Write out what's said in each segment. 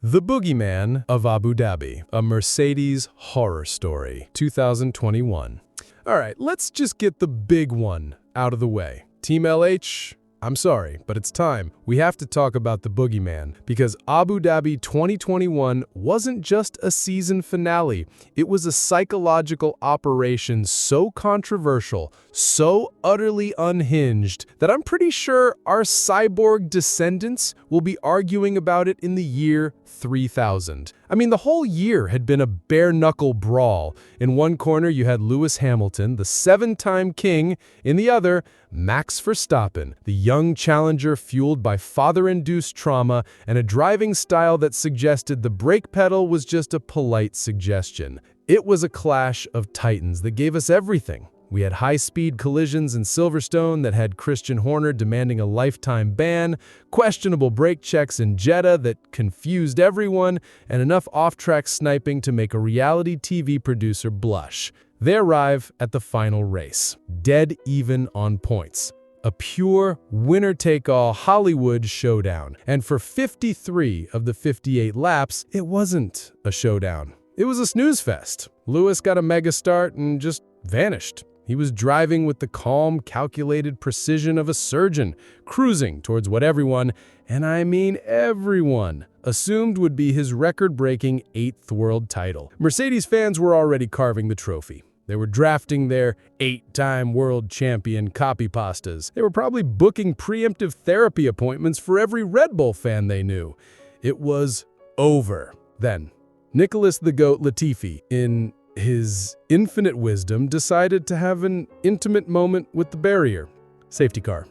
The Boogeyman of Abu Dhabi, a Mercedes horror story, 2021. All right, let's just get the big one out of the way. Team LH, I'm sorry, but it's time. We have to talk about the Boogeyman, because Abu Dhabi 2021 wasn't just a season finale. It was a psychological operation so controversial, so utterly unhinged, that I'm pretty sure our cyborg descendants will be arguing about it in the year 3000. I mean, the whole year had been a bare-knuckle brawl. In one corner, you had Lewis Hamilton, the seven-time king. In the other, Max Verstappen, the young challenger fueled by father-induced trauma and a driving style that suggested the brake pedal was just a polite suggestion. It was a clash of titans that gave us everything. We had high-speed collisions in Silverstone that had Christian Horner demanding a lifetime ban, questionable brake checks in Jeddah that confused everyone, and enough off-track sniping to make a reality TV producer blush. They arrive at the final race, dead even on points. A pure winner-take-all Hollywood showdown. And for 53 of the 58 laps, it wasn't a showdown. It was a snooze fest. Lewis got a mega start and just vanished. He was driving with the calm, calculated precision of a surgeon, cruising towards what everyone, and I mean everyone, assumed would be his record-breaking 8th world title. Mercedes fans were already carving the trophy. They were drafting their 8-time world champion copy pastas. They were probably booking preemptive therapy appointments for every Red Bull fan they knew. It was over. Then, Nicholas the Goat Latifi, in his infinite wisdom, decided to have an intimate moment with the barrier. Safety car.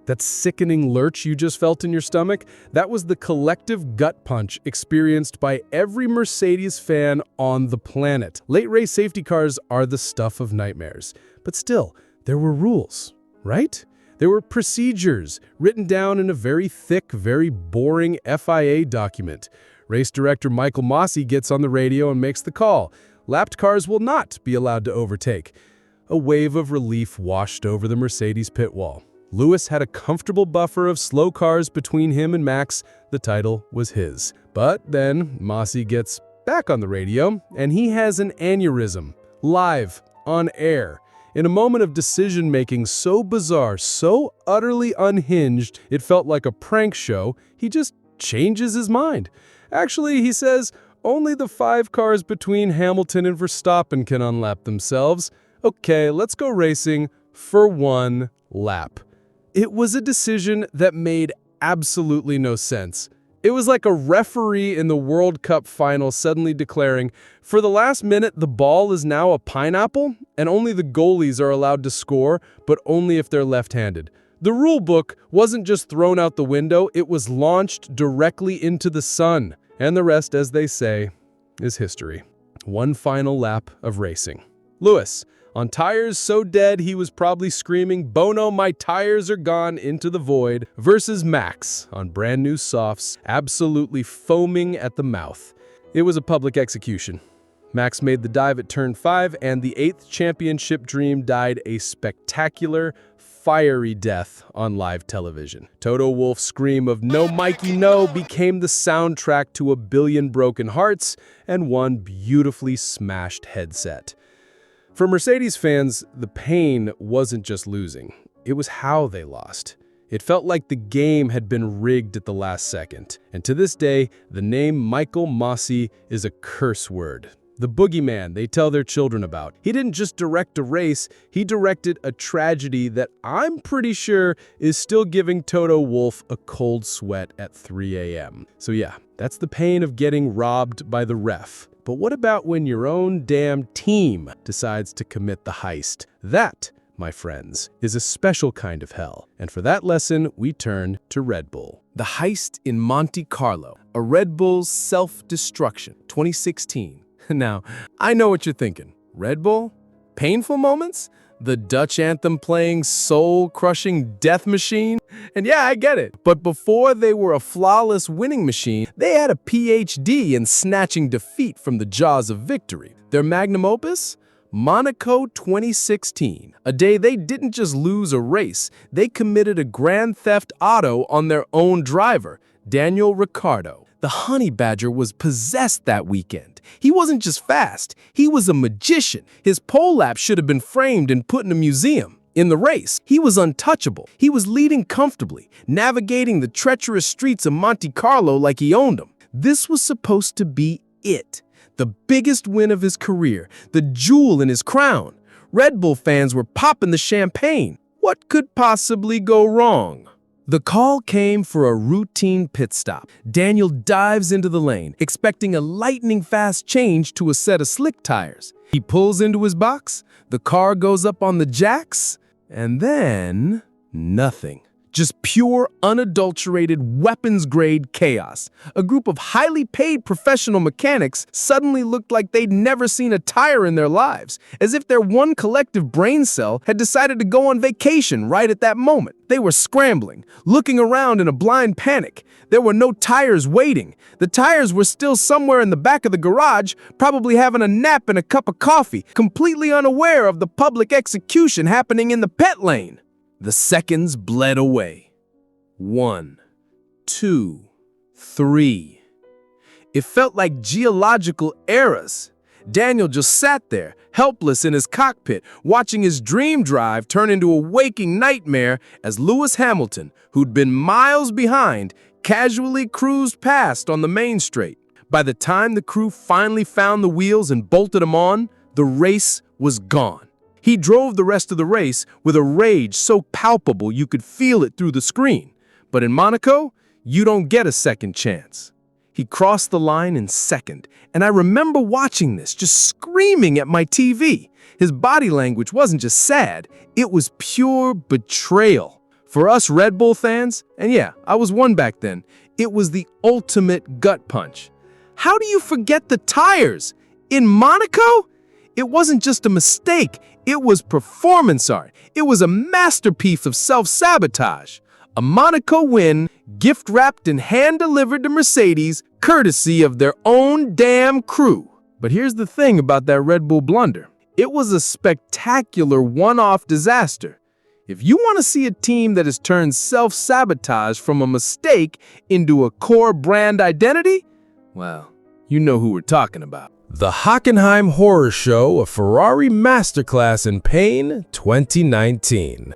That sickening lurch you just felt in your stomach, that was the collective gut punch experienced by every Mercedes fan on the planet. Late race safety cars are the stuff of nightmares. But still, there were rules, right? There were procedures written down in a very thick, very boring FIA document. Race director Michael Massa gets on the radio and makes the call. Lapped cars will not be allowed to overtake. A wave of relief washed over the Mercedes pit wall. Lewis had a comfortable buffer of slow cars between him and Max. The title was his. But then Massa gets back on the radio, and he has an aneurysm, live, on air. In a moment of decision-making so bizarre, so utterly unhinged, it felt like a prank show, he just changes his mind. Actually, he says, only the 5 cars between Hamilton and Verstappen can unlap themselves. Okay, let's go racing for 1 lap. It was a decision that made absolutely no sense. It was like a referee in the World Cup final suddenly declaring, for the last minute, the ball is now a pineapple, and only the goalies are allowed to score, but only if they're left-handed. The rule book wasn't just thrown out the window, it was launched directly into the sun. And the rest, as they say, is history. 1 final lap of racing. Lewis, on tires so dead he was probably screaming, "Bono, my tires are gone," into the void, versus Max, on brand new softs, absolutely foaming at the mouth. It was a public execution. Max made the dive at turn 5, and the 8th championship dream died a spectacular, fiery death on live television. Toto Wolff's scream of "No, Mikey, no" became the soundtrack to a billion broken hearts and 1 beautifully smashed headset. For Mercedes fans, the pain wasn't just losing. It was how they lost. It felt like the game had been rigged at the last second. And to this day, the name Michael Massa is a curse word. The boogeyman they tell their children about. He didn't just direct a race, he directed a tragedy that I'm pretty sure is still giving Toto Wolff a cold sweat at 3 a.m. So yeah, that's the pain of getting robbed by the ref. But what about when your own damn team decides to commit the heist? That, my friends, is a special kind of hell. And for that lesson, we turn to Red Bull. The heist in Monte Carlo, a Red Bull's self-destruction, 2016. Now, I know what you're thinking. Red Bull? Painful moments? The Dutch anthem playing soul-crushing death machine? And yeah, I get it. But before they were a flawless winning machine, they had a PhD in snatching defeat from the jaws of victory. Their magnum opus? Monaco 2016, a day they didn't just lose a race, they committed a grand theft auto on their own driver, Daniel Ricciardo. The Honey Badger was possessed that weekend. He wasn't just fast, he was a magician. His pole lap should have been framed and put in a museum. In the race, he was untouchable. He was leading comfortably, navigating the treacherous streets of Monte Carlo like he owned them. This was supposed to be it. The biggest win of his career, the jewel in his crown. Red Bull fans were popping the champagne. What could possibly go wrong? The call came for a routine pit stop. Daniel dives into the lane, expecting a lightning-fast change to a set of slick tires. He pulls into his box, the car goes up on the jacks, and then nothing. Just pure, unadulterated, weapons-grade chaos. A group of highly paid professional mechanics suddenly looked like they'd never seen a tire in their lives, as if their one collective brain cell had decided to go on vacation right at that moment. They were scrambling, looking around in a blind panic. There were no tires waiting. The tires were still somewhere in the back of the garage, probably having a nap and a cup of coffee, completely unaware of the public execution happening in the pit lane. The seconds bled away. 1, 2, 3. It felt like geological eras. Daniel just sat there, helpless in his cockpit, watching his dream drive turn into a waking nightmare as Lewis Hamilton, who'd been miles behind, casually cruised past on the main straight. By the time the crew finally found the wheels and bolted them on, the race was gone. He drove the rest of the race with a rage so palpable you could feel it through the screen. But in Monaco, you don't get a second chance. He crossed the line in second, and I remember watching this, just screaming at my TV. His body language wasn't just sad, it was pure betrayal. For us Red Bull fans, and yeah, I was one back then, it was the ultimate gut punch. How do you forget the tires? In Monaco? It wasn't just a mistake, it was performance art. It was a masterpiece of self-sabotage. A Monaco win, gift-wrapped and hand-delivered to Mercedes, courtesy of their own damn crew. But here's the thing about that Red Bull blunder. It was a spectacular one-off disaster. If you want to see a team that has turned self-sabotage from a mistake into a core brand identity, well, you know who we're talking about. The Hockenheim Horror Show, a Ferrari Masterclass in Pain 2019.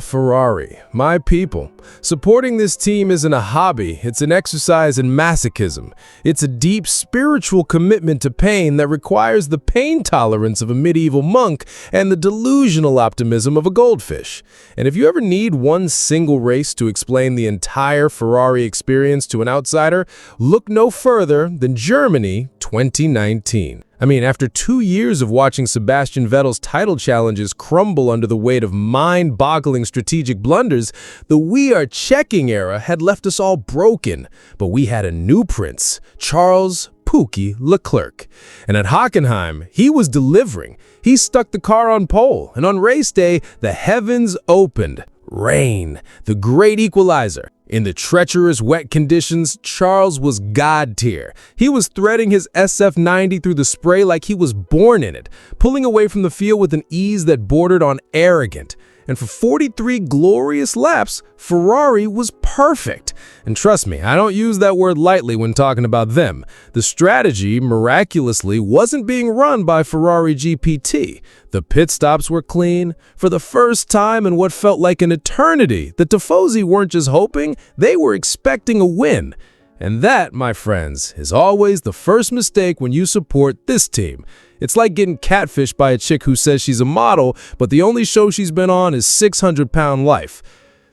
Ferrari, my people. Supporting this team isn't a hobby, it's an exercise in masochism. It's a deep spiritual commitment to pain that requires the pain tolerance of a medieval monk and the delusional optimism of a goldfish. And if you ever need one single race to explain the entire Ferrari experience to an outsider, look no further than Germany 2019. I mean, after 2 years of watching Sebastine Vettel's title challenges crumble under the weight of mind-boggling strategic blunders, the "we are checking" era had left us all broken. But we had a new prince, Charles Pookie Leclerc. And at Hockenheim, he was delivering. He stuck the car on pole, and on race day, the heavens opened. Rain, the great equalizer. In the treacherous wet conditions, Charles was God tier. He was threading his SF90 through the spray like he was born in it, pulling away from the field with an ease that bordered on arrogant. And for 43 glorious laps, Ferrari was perfect. And trust me, I don't use that word lightly when talking about them. The strategy, miraculously, wasn't being run by Ferrari GPT. The pit stops were clean. For the first time in what felt like an eternity, the Tifosi weren't just hoping, they were expecting a win. And that, my friends, is always the first mistake when you support this team. It's like getting catfished by a chick who says she's a model, but the only show she's been on is 600-Pound Life.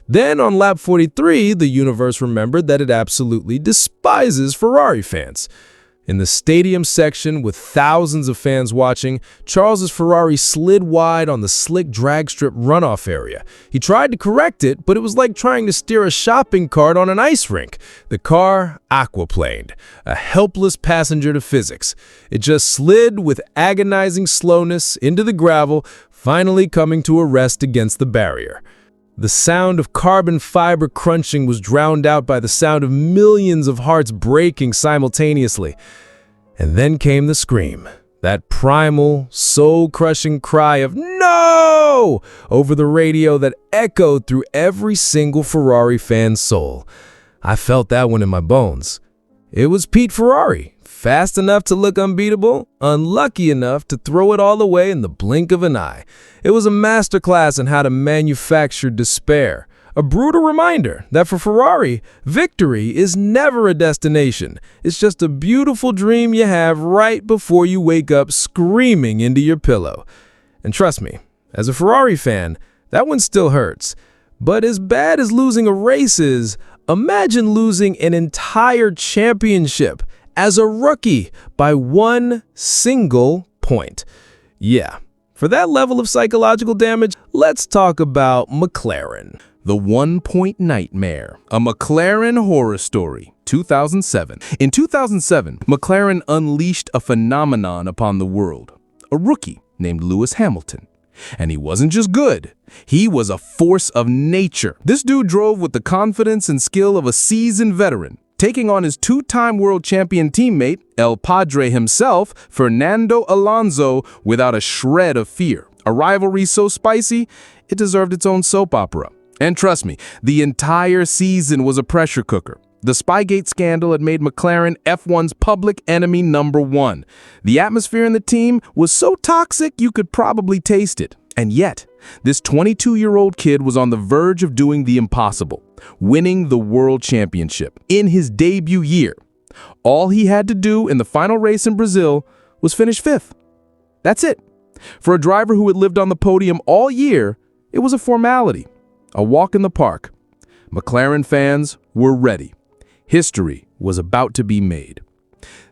Then on lap 43, the universe remembered that it absolutely despises Ferrari fans. In the stadium section, with thousands of fans watching, Charles's Ferrari slid wide on the slick drag strip runoff area. He tried to correct it, but it was like trying to steer a shopping cart on an ice rink. The car aquaplaned, a helpless passenger to physics. It just slid with agonizing slowness into the gravel, finally coming to a rest against the barrier. The sound of carbon fiber crunching was drowned out by the sound of millions of hearts breaking simultaneously. And then came the scream, that primal, soul-crushing cry of "No!" over the radio that echoed through every single Ferrari fan's soul. I felt that one in my bones. It was Pete Ferrari, fast enough to look unbeatable, unlucky enough to throw it all away in the blink of an eye. It was a masterclass in how to manufacture despair. A brutal reminder that for Ferrari, victory is never a destination. It's just a beautiful dream you have right before you wake up screaming into your pillow. And trust me, as a Ferrari fan, that one still hurts. But as bad as losing a race is, imagine losing an entire championship as a rookie by one single point. Yeah, for that level of psychological damage, let's talk about McLaren. The 1-point nightmare, a McLaren horror story, 2007. In 2007, McLaren unleashed a phenomenon upon the world, a rookie named Lewis Hamilton. And he wasn't just good, he was a force of nature. This dude drove with the confidence and skill of a seasoned veteran, taking on his two-time world champion teammate, El Padre himself, Fernando Alonso, without a shred of fear. A rivalry so spicy, it deserved its own soap opera. And trust me, the entire season was a pressure cooker. The Spygate scandal had made McLaren F1's public enemy #1. The atmosphere in the team was so toxic you could probably taste it. And yet, this 22-year-old kid was on the verge of doing the impossible, winning the World Championship in his debut year. All he had to do in the final race in Brazil was finish 5th. That's it. For a driver who had lived on the podium all year, it was a formality, a walk in the park. McLaren fans were ready. History was about to be made.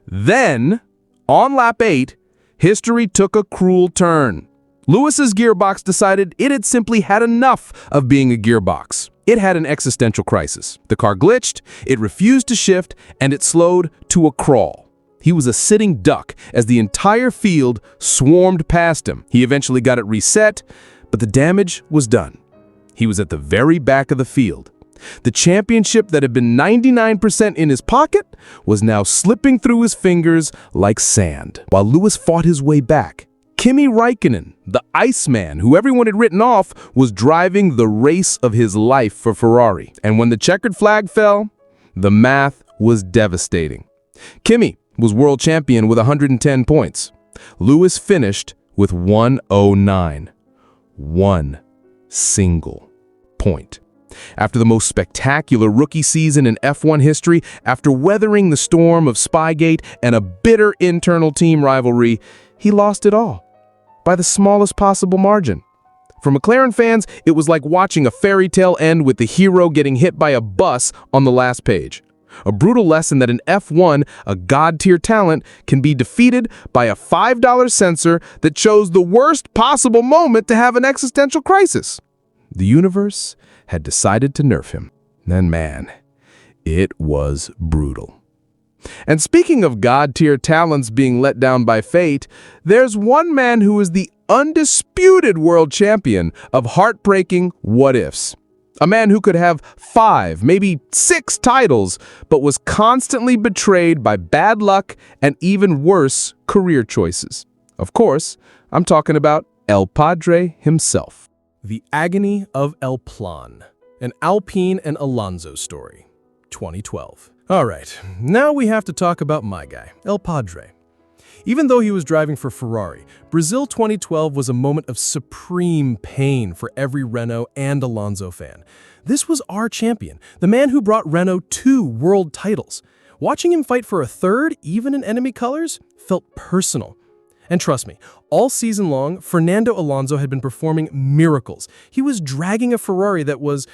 Then, on lap 8, history took a cruel turn. Lewis's gearbox decided it had simply had enough of being a gearbox. It had an existential crisis. The car glitched, it refused to shift, and it slowed to a crawl. He was a sitting duck as the entire field swarmed past him. He eventually got it reset, but the damage was done. He was at the very back of the field. The championship that had been 99% in his pocket was now slipping through his fingers like sand. While Lewis fought his way back, Kimi Raikkonen, the Iceman, who everyone had written off, was driving the race of his life for Ferrari. And when the checkered flag fell, the math was devastating. Kimi was world champion with 110 points. Lewis finished with 109. One single point. After the most spectacular rookie season in F1 history, after weathering the storm of Spygate and a bitter internal team rivalry, he lost it all by the smallest possible margin. For McLaren fans, it was like watching a fairy tale end with the hero getting hit by a bus on the last page. A brutal lesson that in F1, a god-tier talent can be defeated by a $5 censor that chose the worst possible moment to have an existential crisis. The universe had decided to nerf him. And man, it was brutal. And speaking of god-tier talents being let down by fate, there's one man who is the undisputed world champion of heartbreaking what-ifs. A man who could have 5, maybe 6 titles, but was constantly betrayed by bad luck and even worse career choices. Of course, I'm talking about El Padre himself. The Agony of El Plan, an Alpine and Alonso story, 2012. All right, now we have to talk about my guy, El Padre. Even though he was driving for Ferrari, Brazil 2012 was a moment of supreme pain for every Renault and Alonso fan. This was our champion, the man who brought Renault 2 world titles. Watching him fight for a third, even in enemy colors, felt personal. And trust me, all season long, Fernando Alonso had been performing miracles. He was dragging a Ferrari that was,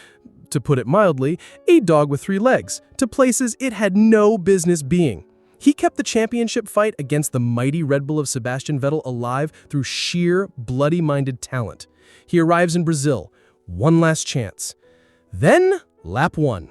to put it mildly, a dog with 3 legs, to places it had no business being. He kept the championship fight against the mighty Red Bull of Sebastine Vettel alive through sheer, bloody-minded talent. He arrives in Brazil, one last chance. Then, lap 1.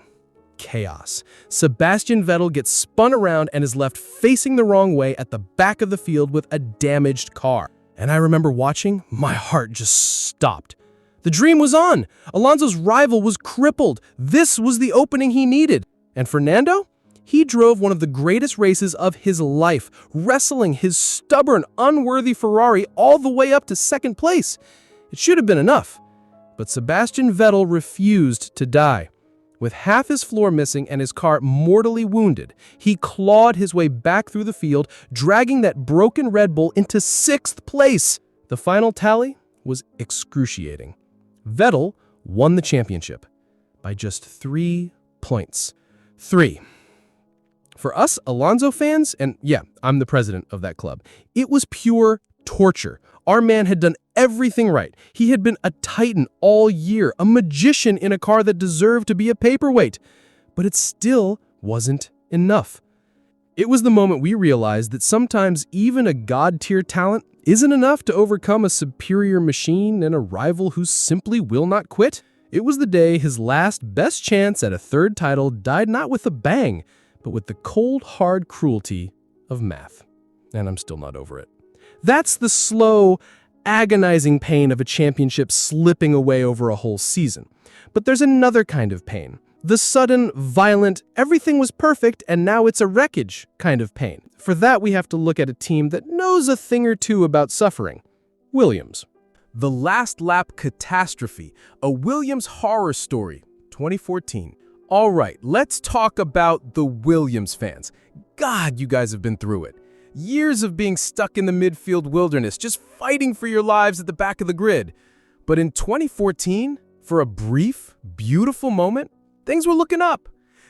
Chaos. Sebastine Vettel gets spun around and is left facing the wrong way at the back of the field with a damaged car. And I remember watching, my heart just stopped. The dream was on. Alonso's rival was crippled. This was the opening he needed. And Fernando? He drove one of the greatest races of his life, wrestling his stubborn, unworthy Ferrari all the way up to 2nd place. It should have been enough. But Sebastine Vettel refused to die. With half his floor missing and his car mortally wounded, he clawed his way back through the field, dragging that broken Red Bull into 6th place. The final tally was excruciating. Vettel won the championship by just 3 points. 3. For us Alonso fans, and yeah, I'm the president of that club, it was pure torture. Our man had done everything right. He had been a titan all year, a magician in a car that deserved to be a paperweight. But it still wasn't enough. It was the moment we realized that sometimes even a god-tier talent isn't enough to overcome a superior machine and a rival who simply will not quit. It was the day his last best chance at a 3rd title died not with a bang, but with the cold, hard cruelty of math. And I'm still not over it. That's the slow, agonizing pain of a championship slipping away over a whole season. But there's another kind of pain. The sudden, violent, everything was perfect and now it's a wreckage kind of pain. For that, we have to look at a team that knows a thing or two about suffering. Williams. The last lap catastrophe, a Williams horror story, 2014. All right, let's talk about the Williams fans. God, you guys have been through it. Years of being stuck in the midfield wilderness, just fighting for your lives at the back of the grid. But in 2014, for a brief, beautiful moment, things were looking up.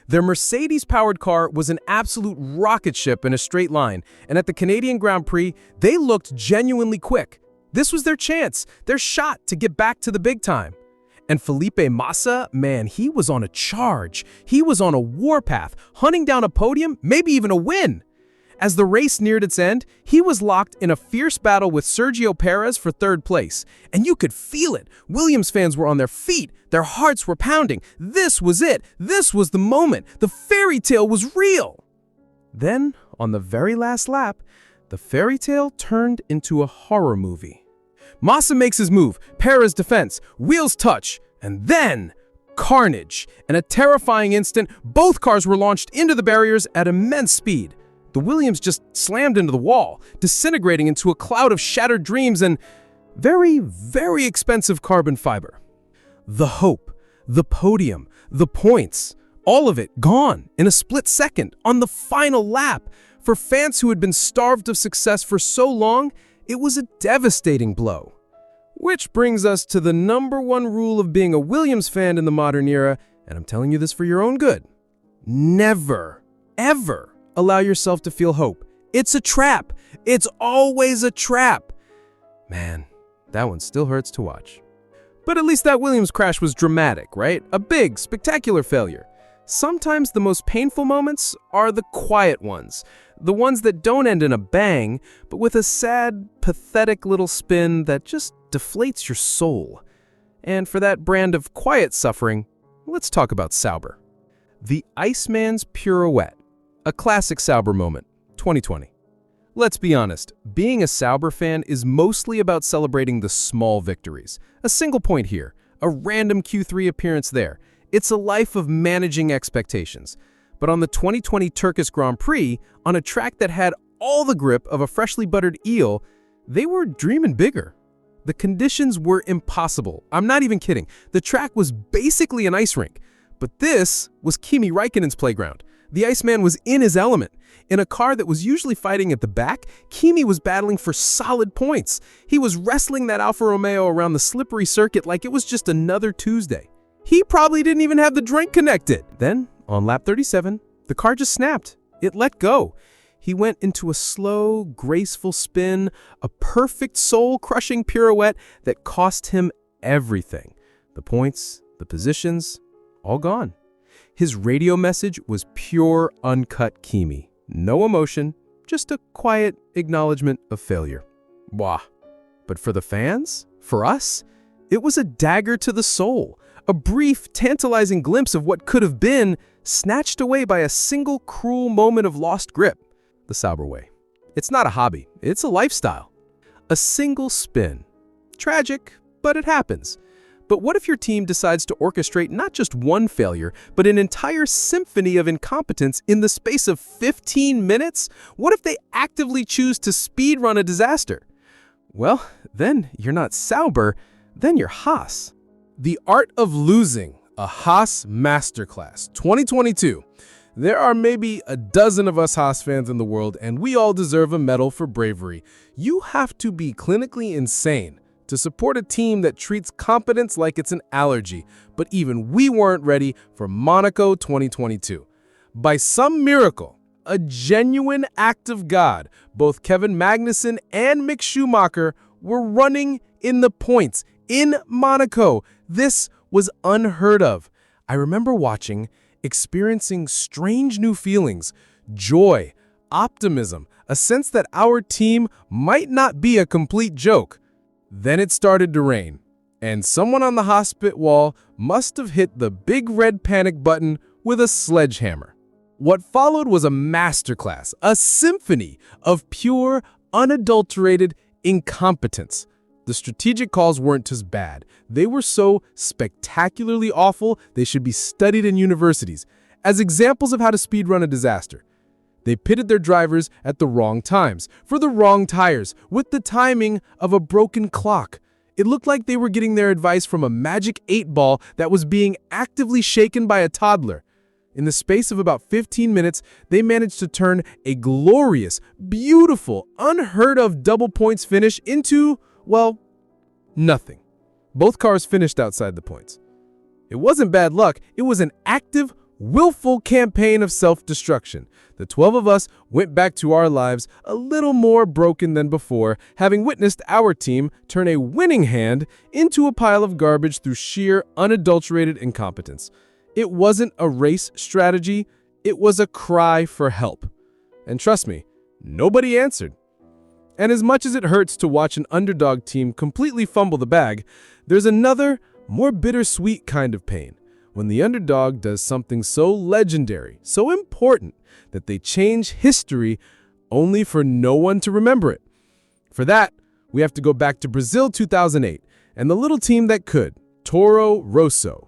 Their Mercedes-powered car was an absolute rocket ship in a straight line, and at the Canadian Grand Prix, they looked genuinely quick. This was their chance, their shot to get back to the big time. And Felipe Massa, man, he was on a charge. He was on a warpath, hunting down a podium, maybe even a win. As the race neared its end, he was locked in a fierce battle with Sergio Perez for 3rd place. And you could feel it. Williams fans were on their feet. Their hearts were pounding. This was it. This was the moment. The fairy tale was real. Then, on the very last lap, the fairy tale turned into a horror movie. Massa makes his move, Perez defense, wheels touch, and then carnage. In a terrifying instant, both cars were launched into the barriers at immense speed. The Williams just slammed into the wall, disintegrating into a cloud of shattered dreams and very, very expensive carbon fiber. The hope, the podium, the points, all of it gone in a split second on the final lap. For fans who had been starved of success for so long, it was a devastating blow. Which brings us to the #1 rule of being a Williams fan in the modern era, and I'm telling you this for your own good. Never, ever allow yourself to feel hope. It's a trap. It's always a trap. Man, that one still hurts to watch. But at least that Williams crash was dramatic, right? A big, spectacular failure. Sometimes the most painful moments are the quiet ones. The ones that don't end in a bang, but with a sad, pathetic little spin that just deflates your soul. And for that brand of quiet suffering, let's talk about Sauber. The Iceman's Pirouette. A classic Sauber moment, 2020. Let's be honest, being a Sauber fan is mostly about celebrating the small victories. A single point here, a random Q3 appearance there. It's a life of managing expectations. But on the 2020 Turkish Grand Prix, on a track that had all the grip of a freshly buttered eel, they were dreaming bigger. The conditions were impossible. I'm not even kidding. The track was basically an ice rink. But this was Kimi Raikkonen's playground. The Iceman was in his element. In a car that was usually fighting at the back, Kimi was battling for solid points. He was wrestling that Alfa Romeo around the slippery circuit like it was just another Tuesday. He probably didn't even have the drink connected. Then, on lap 37, the car just snapped. It let go. He went into a slow, graceful spin, a perfect soul-crushing pirouette that cost him everything. The points, the positions, all gone. His radio message was pure, uncut Kimi. No emotion, just a quiet acknowledgement of failure. Wah. But for the fans, for us, it was a dagger to the soul. A brief, tantalizing glimpse of what could have been, snatched away by a single cruel moment of lost grip. The Sauber way. It's not a hobby, it's a lifestyle. A single spin. Tragic, but it happens. But what if your team decides to orchestrate not just one failure, but an entire symphony of incompetence in the space of 15 minutes? What if they actively choose to speedrun a disaster? Well, then you're not Sauber, then you're Haas. The Art of Losing, A Haas Masterclass 2022. There are maybe a dozen of us Haas fans in the world, and we all deserve a medal for bravery. You have to be clinically insane to support a team that treats competence like it's an allergy, but even we weren't ready for Monaco 2022. By some miracle, a genuine act of God, both Kevin Magnussen and Mick Schumacher were running in the points in Monaco. This was unheard of. I remember watching, experiencing strange new feelings, joy, optimism, a sense that our team might not be a complete joke. Then it started to rain, and someone on the Haas pit wall must have hit the big red panic button with a sledgehammer. What followed was a masterclass, a symphony of pure, unadulterated incompetence. The strategic calls weren't just bad. They were so spectacularly awful, they should be studied in universities as examples of how to speedrun a disaster. They pitted their drivers at the wrong times, for the wrong tires, with the timing of a broken clock. It looked like they were getting their advice from a magic 8-ball that was being actively shaken by a toddler. In the space of about 15 minutes, they managed to turn a glorious, beautiful, unheard-of double points finish into, well, nothing. Both cars finished outside the points. It wasn't bad luck, it was an active, willful campaign of self-destruction. The 12 of us went back to our lives a little more broken than before, having witnessed our team turn a winning hand into a pile of garbage through sheer, unadulterated incompetence. It wasn't a race strategy, it was a cry for help. And trust me, nobody answered. And as much as it hurts to watch an underdog team completely fumble the bag, there's another, more bittersweet kind of pain. When the underdog does something so legendary, so important, that they change history only for no one to remember it. For that, we have to go back to Brazil 2008 and the little team that could, Toro Rosso.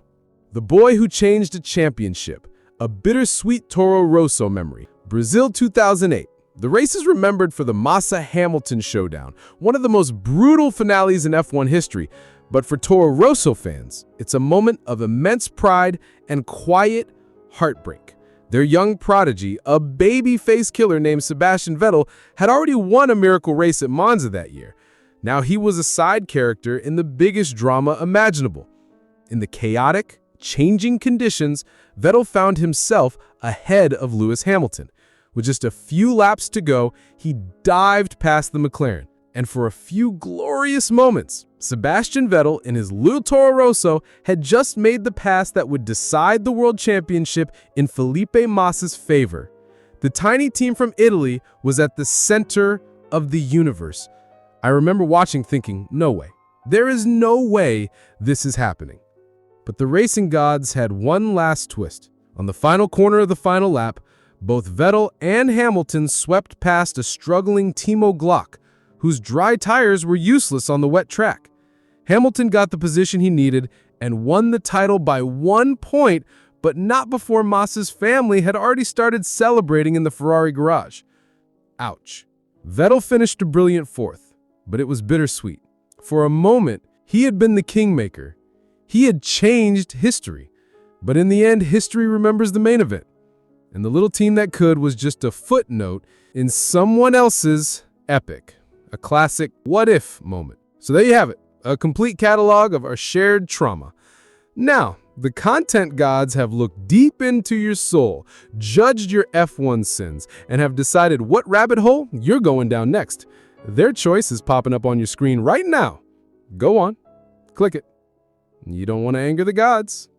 The boy who changed a championship, a bittersweet Toro Rosso memory. Brazil 2008. The race is remembered for the Massa-Hamilton showdown, one of the most brutal finales in F1 history. But for Toro Rosso fans, it's a moment of immense pride and quiet heartbreak. Their young prodigy, a baby-face killer named Sebastine Vettel, had already won a miracle race at Monza that year. Now he was a side character in the biggest drama imaginable. In the chaotic, changing conditions, Vettel found himself ahead of Lewis Hamilton. With just a few laps to go, he dived past the McLaren. And for a few glorious moments, Sebastian Vettel in his little Toro Rosso had just made the pass that would decide the world championship in Felipe Massa's favor. The tiny team from Italy was at the center of the universe. I remember watching thinking, no way. There is no way this is happening. But the racing gods had one last twist. On the final corner of the final lap, both Vettel and Hamilton swept past a struggling Timo Glock, whose dry tires were useless on the wet track. Hamilton got the position he needed and won the title by 1 point, but not before Massa's family had already started celebrating in the Ferrari garage. Ouch. Vettel finished a brilliant fourth, but it was bittersweet. For a moment, he had been the kingmaker. He had changed history. But in the end, history remembers the main event. And the little team that could was just a footnote in someone else's epic. A classic what-if moment. So there you have it, a complete catalog of our shared trauma. Now, the content gods have looked deep into your soul, judged your F1 sins, and have decided what rabbit hole you're going down next. Their choice is popping up on your screen right now. Go on, click it. You don't want to anger the gods.